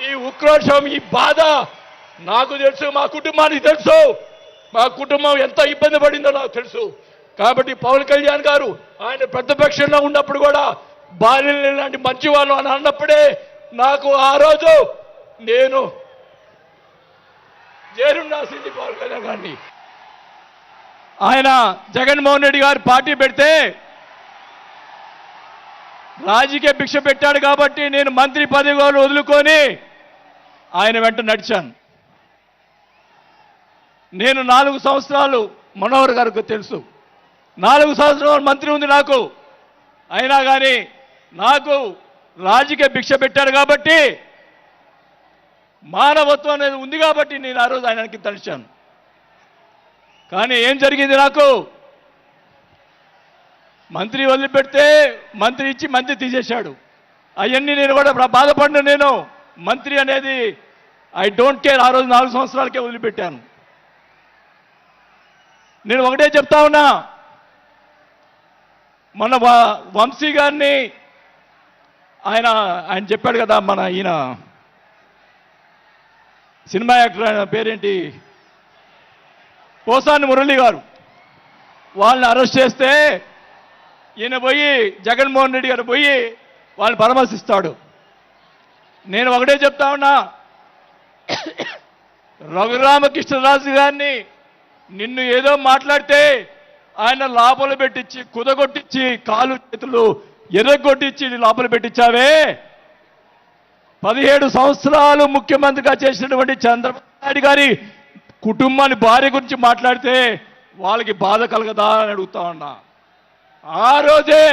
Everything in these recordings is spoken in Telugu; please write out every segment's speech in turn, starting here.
ఈ ఉక్రోషం, ఈ బాధ నాకు తెలుసు, మా కుటుంబానికి తెలుసు. మా కుటుంబం ఎంత ఇబ్బంది పడిందో నాకు తెలుసు. కాబట్టి పవన్ కళ్యాణ్ గారు ఆయన ప్రతిపక్షంలో ఉన్నప్పుడు కూడా బాల్యం లాంటి మంచి వాళ్ళు అని అన్నప్పుడే నాకు ఆ రోజు నేను చేరుండాల్సింది పవన్ కళ్యాణ్ గారిని. ఆయన జగన్మోహన్ రెడ్డి గారు పార్టీ పెడితే రాజకీయ భిక్ష పెట్టాడు కాబట్టి నేను మంత్రి పదవి వదులుకొని ఆయన వెంట నడిచాను. నేను 4 సంవత్సరాలు మనోహర్ గారికి తెలుసు, 4 సంవత్సరాలు మంత్రి ఉంది నాకు. అయినా కానీ నాకు రాజకీయ భిక్ష పెట్టాడు కాబట్టి, మానవత్వం అనేది ఉంది కాబట్టి నేను ఆ రోజు ఆయనకి తలిచాను. కానీ ఏం జరిగింది, నాకు మంత్రి వదిలిపెడితే మంత్రి ఇచ్చి మంత్రి తీసేశాడు. అవన్నీ నేను కూడా బాధపడిన, నేను మంత్రి అనేది ఐ డోంట్ కేర్. ఆ రోజు 4 సంవత్సరాలకే వదిలిపెట్టాను. నేను ఒకటే చెప్తా ఉన్నా, మన వంశీ గారిని ఆయన చెప్పాడు కదా, మన ఈయన సినిమా యాక్టర్, ఆయన పేరేంటి, పోసాని మురళి గారు, వాళ్ళని అరెస్ట్ చేస్తే ఈయన పోయి జగన్మోహన్ రెడ్డి గారు పోయి వాళ్ళని పరామర్శిస్తాడు. నేను ఒకటే చెప్తా ఉన్నా, రఘురామకృష్ణరాజు గారిని నిన్ను ఏదో మాట్లాడితే ఆయన లోపల పెట్టించి, కుదగొట్టించి, కాలు చేతులు ఎర్రగొట్టించి లోపల పెట్టించావే. 17 సంవత్సరాలు ముఖ్యమంత్రిగా చేసినటువంటి చంద్రబాబు నాయుడు గారి కుటుంబాన్ని, భార్య గురించి మాట్లాడితే వాళ్ళకి బాధ కలగదా అని అడుగుతా ఉన్నా. ఆ రోజే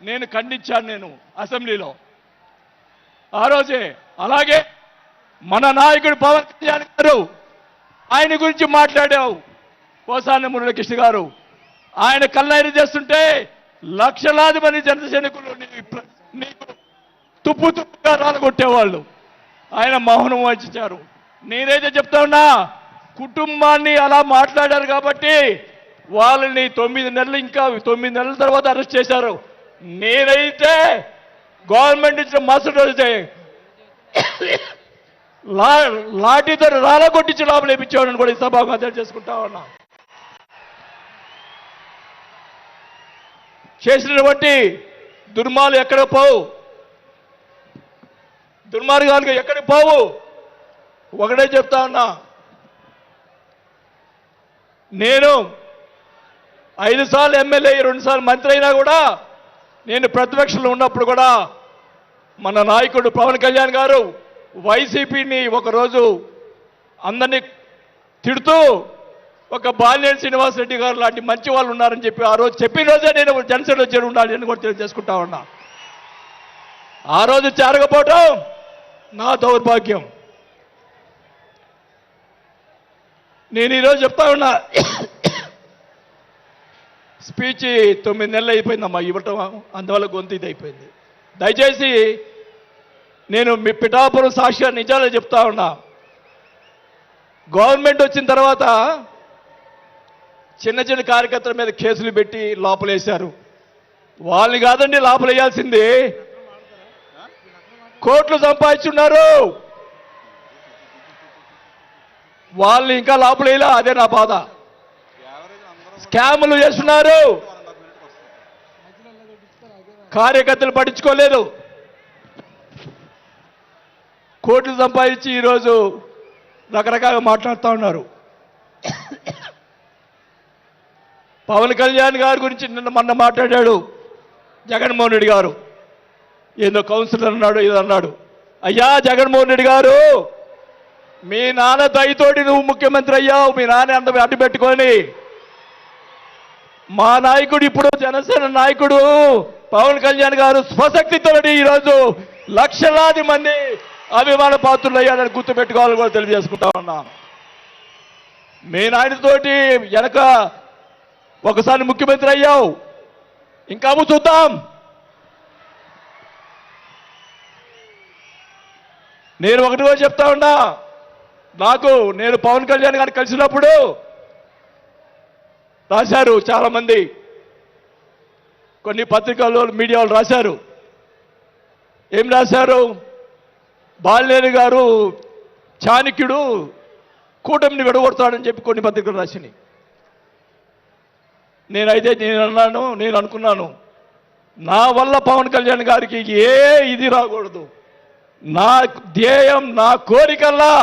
నేను ఖండించాను, నేను అసెంబ్లీలో ఆ రోజే. అలాగే మన నాయకుడు పవన్ కళ్యాణ్ గారు, ఆయన గురించి మాట్లాడావు పోసాని మురళీకృష్ణ గారు. ఆయన కళ్ళైన చేస్తుంటే లక్షలాది మంది జన సైనికులు నీకు తుప్పు తుప్పుగా రాలగొట్టేవాళ్ళు. ఆయన మౌనం వహించారు. నేనైతే చెప్తా ఉన్నా, కుటుంబాన్ని అలా మాట్లాడారు కాబట్టి వాళ్ళని 9 నెలలు, ఇంకా 9 నెలల తర్వాత అరెస్ట్ చేశారు. నేనైతే గవర్నమెంట్ ఇచ్చిన మరుసటి రోజే లాఠీతో రాలగొట్టించి లోపల వేయించేవాడిని కూడా ఈ సభకు చేసుకుంటా ఉన్నా. చేసినటువంటి దుర్మాలు ఎక్కడ పోవు, దుర్మార్గాలు ఎక్కడికి పోవు. ఒకటే చెప్తా ఉన్నా, నేను 5 సార్లు ఎమ్మెల్యే, 2 సార్లు మంత్రి అయినా కూడా, నేను ప్రతిపక్షంలో ఉన్నప్పుడు కూడా మన నాయకుడు పవన్ కళ్యాణ్ గారు వైసీపీని ఒకరోజు అందరినీ తిడుతూ, ఒక బాలినేని శ్రీనివాసరెడ్డి గారు లాంటి మంచి వాళ్ళు ఉన్నారని చెప్పి ఆ రోజు చెప్పిన రోజే నేను జనసేనలో చేరి ఉండాలి అని కూడా తెలియజేసుకుంటా ఉన్నా. ఆ రోజు చేరకపోవటం నా దౌర్భాగ్యం. నేను ఈరోజు చెప్తా ఉన్నా, స్పీచ్ 9 నెలలు అయిపోయిందమ్మా ఇవ్వటం, అందువల్ల గొంతు ఇది అయిపోయింది. దయచేసి నేను మీ పిఠాపురం సాక్షి నిజాలే చెప్తా ఉన్నా. గవర్నమెంట్ వచ్చిన తర్వాత చిన్న చిన్న కార్యకర్తల మీద కేసులు పెట్టి లోపలేశారు. వాళ్ళని కాదండి లోపలేయాల్సింది, కోట్లు సంపాదించున్నారు. వాళ్ళని ఇంకా లోపలేలా, అదే నా బాధ. స్కాములు చేస్తున్నారు, కార్యకర్తలు పట్టించుకోలేదు. కోట్లు సంపాదించి ఈరోజు రకరకాలుగా మాట్లాడుతూ ఉన్నారు. పవన్ కళ్యాణ్ గారి గురించి మొన్న మాట్లాడాడు జగన్మోహన్ రెడ్డి గారు, ఏదో కౌన్సిలర్ అన్నాడు, ఏదో అన్నాడు. అయ్యా జగన్మోహన్ రెడ్డి గారు, మీ నాన్న దయతోటి నువ్వు ముఖ్యమంత్రి అయ్యావు, మీ నాన్న అంత అడ్డు పెట్టుకొని. మా నాయకుడు, ఇప్పుడు జనసేన నాయకుడు పవన్ కళ్యాణ్ గారు స్వశక్తితోటి ఈరోజు లక్షలాది మంది అభిమాన పాత్రులు అయ్యాడని గుర్తుపెట్టుకోవాలని కూడా తెలియజేసుకుంటా ఉన్నా. మీ నాయనతోటి వెనక ఒకసారి ముఖ్యమంత్రి అయ్యావు, ఇంకా చూద్దాం. నేను ఒకటి కూడా చెప్తా ఉన్నా, నేను పవన్ కళ్యాణ్ గారిని కలిసినప్పుడు రాశారు చాలామంది, కొన్ని పత్రికల్లో మీడియా వాళ్ళు రాశారు. ఏం రాశారు? బాలినేని గారు చాణక్యుడు కూటమిని విడగొడతాడని చెప్పి కొన్ని పత్రికలు రాసినాయి. నేను అనుకున్నాను నా వల్ల పవన్ కళ్యాణ్ గారికి ఏ ఇది రాకూడదు. నా ధ్యేయం, నా కోరికల్లా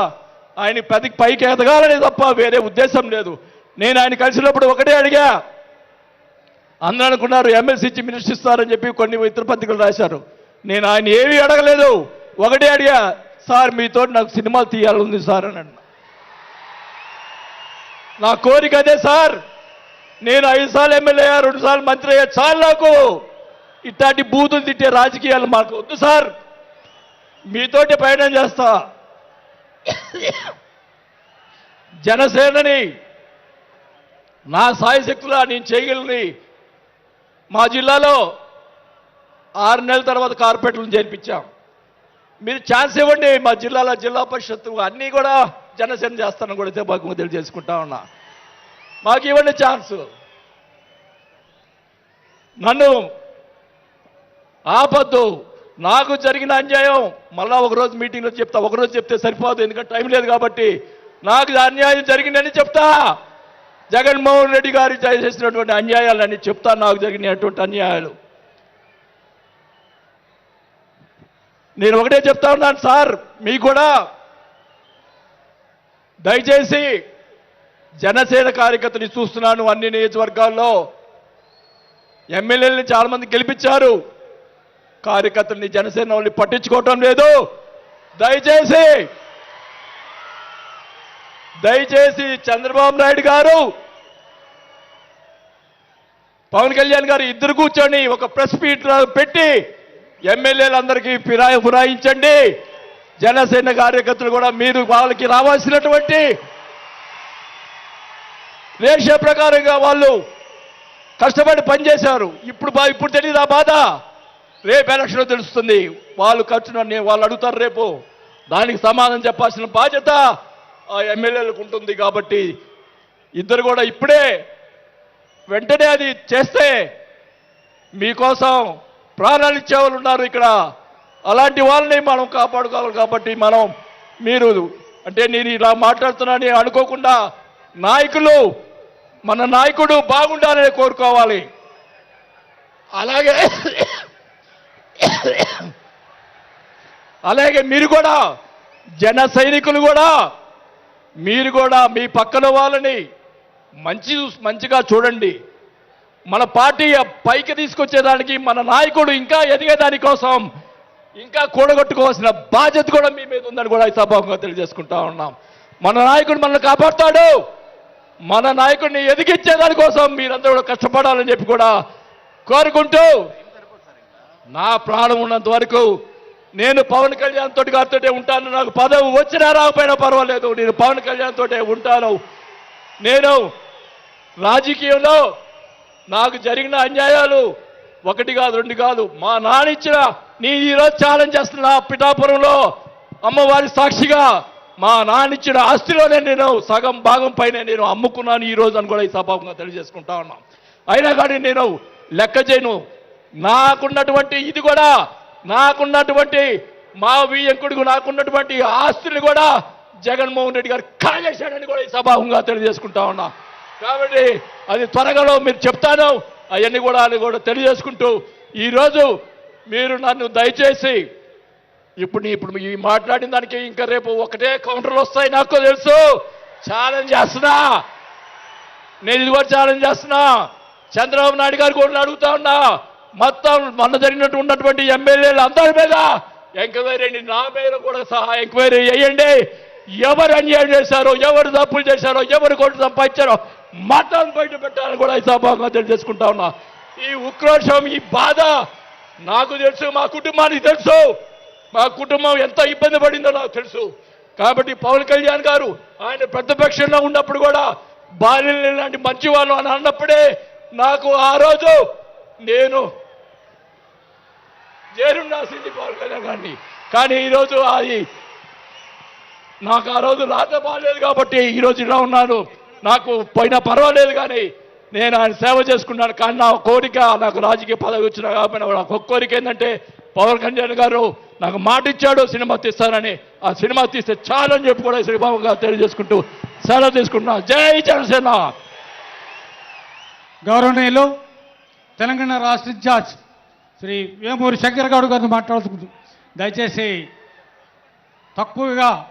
ఆయన పైకి ఎదగాలనే తప్ప వేరే ఉద్దేశం లేదు. నేను ఆయన కలిసినప్పుడు ఒకటే అడిగా, అందరూ అనుకున్నారు ఎమ్మెల్సీ ఇచ్చి మినిస్టర్ ఇస్తారని చెప్పి కొన్ని ఇతర పత్రికలు రాశారు. నేను ఆయన ఏమీ అడగలేదు, ఒకటే అడిగా, సార్ మీతో నాకు సినిమాలు తీయాలని సార్ అని అన్నా. నా కోరిక అదే సార్. నేను 5 సార్లు ఎమ్మెల్యే అయ్యా, 2 సార్లు మంత్రి అయ్యా, చాలు నాకు. ఇట్లాంటి బూతులు తిట్టే రాజకీయాలు మాకు వద్దు సార్, మీతోటి ప్రయాణం చేస్తా. జనసేనని నా సాయశక్తులా నేను చేయగలని మా జిల్లాలో 6 నెలల తర్వాత కార్పొరేటర్లను చేర్పించాం. మీరు ఛాన్స్ ఇవ్వండి, మా జిల్లాలో జిల్లా పరిషత్తు అన్నీ కూడా జనసేన చేస్తానని కూడా భాగంగా తెలియజేసుకుంటా ఉన్నా. మాకు ఇవ్వండి ఛాన్స్. నన్ను ఆపద్దు. నాకు జరిగిన అన్యాయం మళ్ళా ఒకరోజు మీటింగ్లో చెప్తా. ఒకరోజు చెప్తే సరిపోదు, ఎందుకంటే టైం లేదు కాబట్టి. నాకు అన్యాయం జరిగిందని చెప్తా. జగన్మోహన్ రెడ్డి గారు చేసినటువంటి అన్యాయాలని చెప్తా, నాకు జరిగినటువంటి అన్యాయాలు. నేను ఒకటే చెప్తా ఉన్నాను సార్, మీకు కూడా దయచేసి జనసేన కార్యకర్తని చూస్తున్నాను. అన్ని నియోజకవర్గాల్లో ఎమ్మెల్యేలని చాలా మంది గెలిపించారు, కార్యకర్తల్ని జనసేన వాళ్ళని పట్టించుకోవటం లేదు. దయచేసి చంద్రబాబు నాయుడు గారు, పవన్ కళ్యాణ్ గారు ఇద్దరు కూర్చొని ఒక ప్రెస్ మీట్ పెట్టి ఎమ్మెల్యేలందరికీ ఫిరాయించండి. జనసేన కార్యకర్తలు కూడా మీరు వాళ్ళకి రావాల్సినటువంటి రేషియో ప్రకారంగా వాళ్ళు కష్టపడి పనిచేశారు. ఇప్పుడు తెలియదు ఆ బాధ, రేపు ఎలక్షన్లో తెలుస్తుంది. వాళ్ళు ఖర్చును వాళ్ళు అడుగుతారు రేపు, దానికి సమాధానం చెప్పాల్సిన బాధ్యత ఆ ఎమ్మెల్యేలకు ఉంటుంది. కాబట్టి ఇద్దరు కూడా ఇప్పుడే వెంటనే అది చేస్తే మీకోసం ప్రాణాలు ఇచ్చేవాళ్ళు ఉన్నారు ఇక్కడ. అలాంటి వాళ్ళని మనం కాపాడుకోవాలి. కాబట్టి మీరు అంటే నేను ఇలా మాట్లాడుతున్నానని అనుకోకుండా నాయకులు, మన నాయకుడు బాగుండాలని కోరుకోవాలి. అలాగే మీరు కూడా జన సైనికులు కూడా మీరు కూడా మీ పక్కన వాళ్ళని మంచిగా చూడండి. మన పార్టీ పైకి తీసుకొచ్చేదానికి, మన నాయకుడు ఇంకా ఎదిగేదాని కోసం ఇంకా కూడగొట్టుకోవాల్సిన బాధ్యత కూడా మీ మీద ఉందని కూడా ఈ సభాముఖంగా తెలియజేసుకుంటా ఉన్నాం. మన నాయకుడు మనల్ని కాపాడుతాడు. మన నాయకుడిని ఎదిగించేదాని కోసం మీరందరూ కూడా కష్టపడాలని చెప్పి కూడా కోరుకుంటూ, నా ప్రాణం ఉన్నంత వరకు నేను పవన్ కళ్యాణ్ తోటి గారితోటే ఉంటాను. నాకు పదవి వచ్చినా రాకపోయినా పర్వాలేదు, నేను పవన్ కళ్యాణ్ తోటే ఉంటాను. నేను రాజకీయంలో నాకు జరిగిన అన్యాయాలు 1 కాదు 2 కాదు, మా నాన్న ఇచ్చిన, నేను ఈరోజు ఛాలెంజ్ చేస్తున్నా, పిఠాపురంలో అమ్మవారి సాక్షిగా మా నాన్న ఇచ్చిన ఆస్తిలోనే నేను సగం భాగం పైన నేను అమ్ముకున్నాను ఈ రోజు అని కూడా ఈ సభాముఖంగా తెలియజేసుకుంటా ఉన్నాం. అయినా కానీ నేను లెక్క చేయను. నాకున్నటువంటి ఇది కూడా, నాకున్నటువంటి మా వియ్యంకుడికి నాకున్నటువంటి ఆస్తులు కూడా జగన్మోహన్ రెడ్డి గారు కాజేశాడని కూడా ఈ సభాముఖంగా తెలియజేసుకుంటా ఉన్నా. కాబట్టి అది త్వరగాలో మీరు చెప్తాను, అవన్నీ కూడా తెలియజేసుకుంటూ, ఈరోజు మీరు నన్ను దయచేసి ఇప్పుడు ఈ మాట్లాడిన దానికి ఇంకా రేపు ఒకటే కౌంటర్లు వస్తాయి నాకు తెలుసు. ఛాలెంజ్ చేస్తున్నా, నేను ఇది కూడా ఛాలెంజ్ చేస్తున్నా. చంద్రబాబు నాయుడు గారు కూడా అడుగుతా ఉన్నా, మొత్తం మొన్న జరిగినట్టు ఉన్నటువంటి ఎమ్మెల్యేలు అందరి మీద ఎంక్వైరీ, నా మీద కూడా సహా ఎంక్వైరీ చేయండి. ఎవరు అన్యాయం చేశారో, ఎవరు తప్పులు చేశారో, ఎవరు కోట్లు సంపాదించారో మొత్తం బయట పెట్టాలని కూడా ఈ సభాగా తెలియజేసుకుంటా ఉన్నా. ఈ ఉక్రోషం, ఈ బాధ నాకు తెలుసు, మా కుటుంబానికి తెలుసు. మా కుటుంబం ఎంత ఇబ్బంది పడిందో నాకు తెలుసు. కాబట్టి పవన్ కళ్యాణ్ గారు ఆయన ప్రతిపక్షంలో ఉన్నప్పుడు కూడా బాలిని లాంటి మంచి వాళ్ళు అని అన్నప్పుడే నాకు ఆ రోజు నేను చేరుండాల్సింది పవన్ కళ్యాణ్ గారిని. కానీ ఈరోజు అది నాకు ఆ రోజు రాత బాగాలేదు కాబట్టి ఈరోజు ఇలా ఉన్నాను. నాకు పోయినా పర్వాలేదు, కానీ నేను ఆయన సేవ చేసుకున్నాను. కానీ నా కోరిక, నాకు రాజకీయ పదవి వచ్చినా కాబట్టి నాకు ఒక కోరిక ఏంటంటే పవన్ కళ్యాణ్ గారు నాకు మాట ఇచ్చాడు సినిమా తీస్తానని. ఆ సినిమా తీస్తే చాలని చెప్పి కూడా శ్రీబాబు గారు తెలియజేసుకుంటూ సెలవు తీసుకుంటున్నా. జై జనసేన. గౌరవనీయులు తెలంగాణ రాష్ట్ర ఇన్ఛార్జ్ శ్రీ వేమూరి శంకర్ గౌడ్ గారిని మాట్లాడుతుంది. దయచేసి తక్కువగా